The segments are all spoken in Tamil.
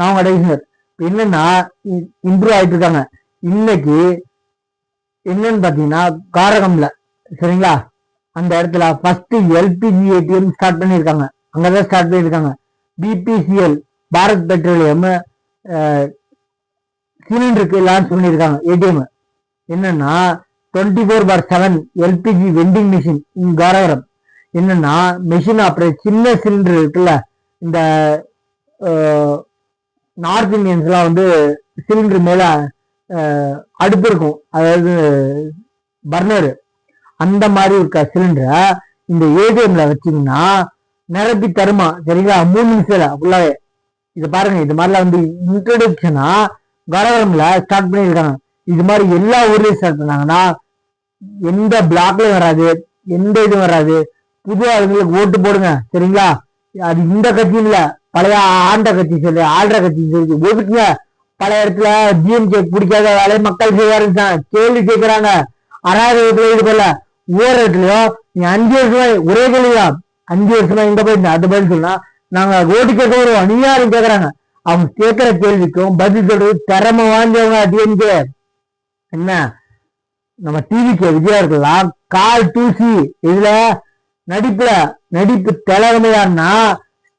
நான் கடைசினர் என்னன்னா இம்ப்ரூவ் ஆயிட்டு இருக்காங்க. இன்னைக்கு என்னன்னு பாத்தீங்கன்னா காரகம்ல சரிங்களா, அந்த இடத்துல ஃபர்ஸ்ட் எல்பிஜி ஏடிஎம் ஸ்டார்ட் பண்ணியிருக்காங்க. அங்கதான் ஸ்டார்ட் பண்ணியிருக்காங்க. பிபிசிஎல் பாரத் பெட்ரோலியம் சிலிண்டருக்கு லான்ச் பண்ணியிருக்காங்க ஏடிஎம். என்னன்னா 24/7 எல்பிஜி வெண்டிங் மிஷின் காரகரம். என்னன்னா மெஷின் ஆப்ரேட் சின்ன சிலிண்டர் இருக்குல்ல, இந்த நார்த் இந்தியன்ஸ்லாம் வந்து சிலிண்டர் மேல அடுப்பு இருக்கும், அதாவது பர்னர், அந்த மாதிரி இருக்க சிலிண்டரை இந்த ஏடிஎம்ல வச்சீங்கன்னா நிரப்பி தருமா சரிங்களா, 3 நிமிஷத்துல ஃபுல்லாவே. இது பாருங்க, இது மாதிரிலாம் வந்து இன்ட்ரோடக்ஷனா கரகரம்ல ஸ்டார்ட் பண்ணியிருக்காங்க. இது மாதிரி எல்லா ஊர்லயும் ஸ்டார்ட் பண்ணாங்கன்னா எந்த பிளாக்லயும் வராது, எந்த இதுவும் வராது. புது ஆளுங்களுக்கு ஓட்டு போடுங்க சரிங்களா. அது இந்த கட்சியும் இல்ல, பழைய ஆண்ட கட்சி சொல்லி ஆள்ற கட்சி சொல்லி ஒதுக்குங்க. பல இடத்துல டிஎம்கே பிடிக்காத வேலையை மக்கள் செய்ய ஆரம்பிச்சாங்க. கேள்வி கேட்கிறாங்க, அராஜகத்துல ஈடுபடல. ஓரத்துலயும் நீ 5 வருஷமா ஒரே கேள்விதான், 5 வருஷமா எங்க போயிருந்தேன் அது பதில் சொன்னா நாங்க ஓட்டு கேட்க வருவோம், நீ யாரும் கேட்கறாங்க. அவங்க கேட்கிற கேள்விக்கும் பதில் சொல்றது திறமை வாய்ந்தவங்க டிஎம்கே. என்ன நம்ம டிவிக்கு விஜயா இருக்கலாம் கால் தூசி இதுல நடிப்பு தலைமையான்னா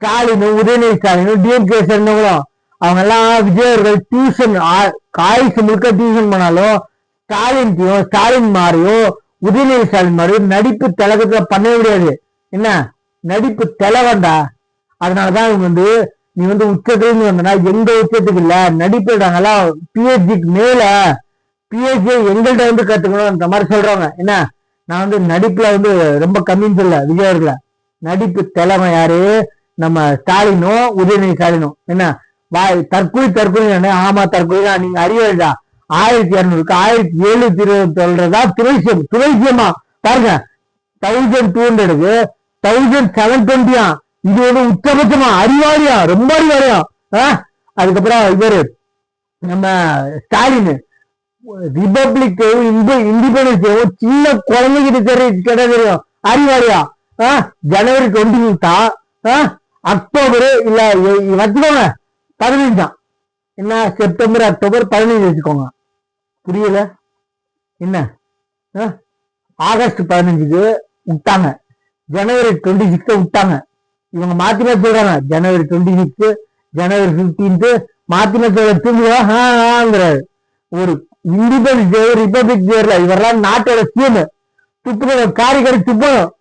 ஸ்டாலின், உதயநிதி ஸ்டாலின், டிஎம்கே சேர்ந்தவங்களும் அவங்க எல்லாம் விஜயர்கள் டியூஷன் காய்ஸ் முழுக்க டியூஷன் பண்ணாலும் ஸ்டாலின் மாதிரியும் உதயநிதி ஸ்டாலின் மாதிரியும் நடிப்பு திலகத்துல பண்ணவே முடியாது. என்ன நடிப்பு திலகண்டா. அதனாலதான் இவங்க வந்து நீ வந்து உச்சத்துல வந்தனா எங்க உச்சத்துக்கு இல்ல நடிப்புடாங்கலாம் பிஹெச்டிக்கு மேல பிஹெச்டி எங்கள்கிட்ட வந்து கத்துக்கணும்ன்ற மாதிரி சொல்றாங்க. என்ன நான் வந்து நடிப்புல வந்து ரொம்ப கம்மின்னு சொல்ல விஜயர்களை. நடிப்பு தலைமை யாரு, நம்ம ஸ்டாலினும் உதயநிதி ஸ்டாலினும். என்ன தற்கொலை ஆமா தற்கொலை தான், நீங்க அறிவா 1200க்கு 1720 சொல்றதா துறைசியமா பாருங்க. 1200க்கு 1720 இது வந்து உச்சபட்சமா அறிவாளியா, ரொம்ப அறிவாளியா. அதுக்கப்புறம் இவரு நம்ம ஸ்டாலின் ரிபப்ளிக் இண்டிபெண்டன்ஸ் சின்ன குழந்தைகிட்ட கேட்டா தெரியும் அறிவாளியா. ஜனவரி 20 அக்டோபர் இல்ல வச்சுக்கோங்க 15. என்ன செப்டம்பர் அக்டோபர் 15 வச்சுக்கோங்க. புரியல என்ன. ஆகஸ்ட் 15க்கு விட்டாங்க, ஜனவரி 26 விட்டாங்க. இவங்க மாத்தி மாத்தி சொல்றாங்க, ஜனவரி 26 ஜனவரி 15 மாத்தி மாத்தி தூங்குறாரு. ஒரு இண்டிபெண்டன்ஸ் டே ரிபப்ளிக் டேல இவரெல்லாம் நாட்டோட சிஎம் துப்புக்கணும், காரிக்கறி துப்பணும்.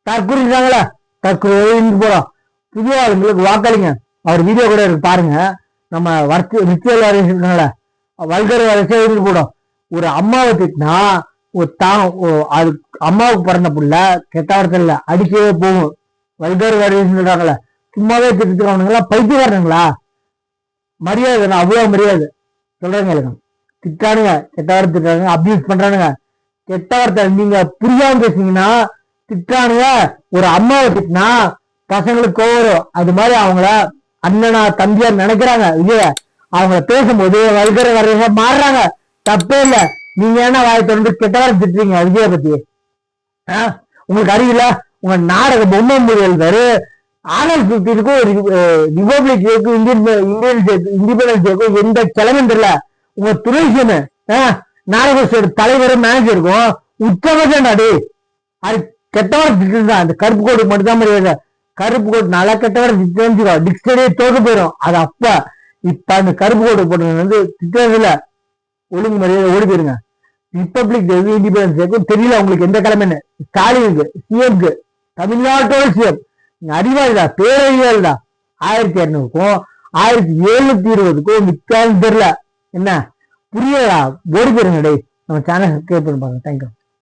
தற்கொலைங்களா தற்கொலை போறோம். புதிய ஆளுங்களுக்கு வாக்களிங்க. அவர் வீடியோ கூட இருக்கு பாருங்க. நம்ம ரிச்சுவல் இருக்காங்கள வல்கர் வரிசை எழுதி போடும். ஒரு அம்மாவை திட்டினா அது அம்மாவுக்கு பிறந்த புள்ள கெட்ட வார்த்தை அடிக்கவே போகும். வல்கர் வரிசை சொல்றாங்களே சும்மாவே திட்டுறவனுங்களா பைத்தியக்காரனுங்களா. மரியாதை அவ்வளவு மரியாதை சொல்றாங்க. திட்டானுங்க, கெட்ட வார்த்தை திட்டுறாங்க, அபியூஸ் பண்றானுங்க. கெட்ட வார்த்தை நீங்க புரியாம பேசுனீங்கன்னா திட்டானுங்க. ஒரு அம்மாவை திட்டினா பசங்களுக்கு கோவரும். அது மாதிரி அவங்கள அண்ணனா தம்பியா நினைக்கிறாங்க விஜய. அவங்க பேசும்போது வல்கர வரைய மாறுறாங்க, தப்பே இல்ல. நீங்க என்ன வாயை தொடர்ந்து கெட்ட வார்த்தை திட்டுறீங்க விஜய பத்தி? உங்களுக்கு அறிவில்ல? உங்க நாடக பொம்மை மொழிகள் பேரு ஆனல் 50க்கும் ரிபப்ளிக் டேக்கும் இண்டிபெண்டன்ஸ் டேக்கும் எந்த கிழமைன்னு தெரியல. உங்க துறைசியமு நாடக தலைவரும் மேனேஜருக்கும் உச்சபட்சம்டாடி. அது கெட்ட வார்த்தை திட்டு அந்த கருப்பு கோடு மட்டும் தான் மரியாதை. கருப்பு கோடு நல்லா கெட்டவரை தெரிஞ்சுக்கோ, டிக்ஷனரியே தோற்று போயிடும். அது அப்ப இப்ப அந்த கருப்பு கோடு போட்டு வந்து திட்டதுல ஒழுங்கு மரியாதை ஓடி போயிருங்க. ரிப்பப்ளிக் டே இண்டிபெண்டன்ஸ் டேக்கும் தெரியல உங்களுக்கு எந்த கிழமைன்னு. ஸ்டாலினுக்கு சிஎம்க்கு தமிழ்நாட்டோட சிஎம் அறிவாளிதா, பேரறிவாளிதா. 1200க்கும் 1720க்கும் வித்தியாசம் தெரியல. என்ன புரியலா? ஓடி போயிருங்க டே. நம்ம சேனல் சப்ஸ்கிரைப் பண்ணி பாருங்க. தேங்க்யூ.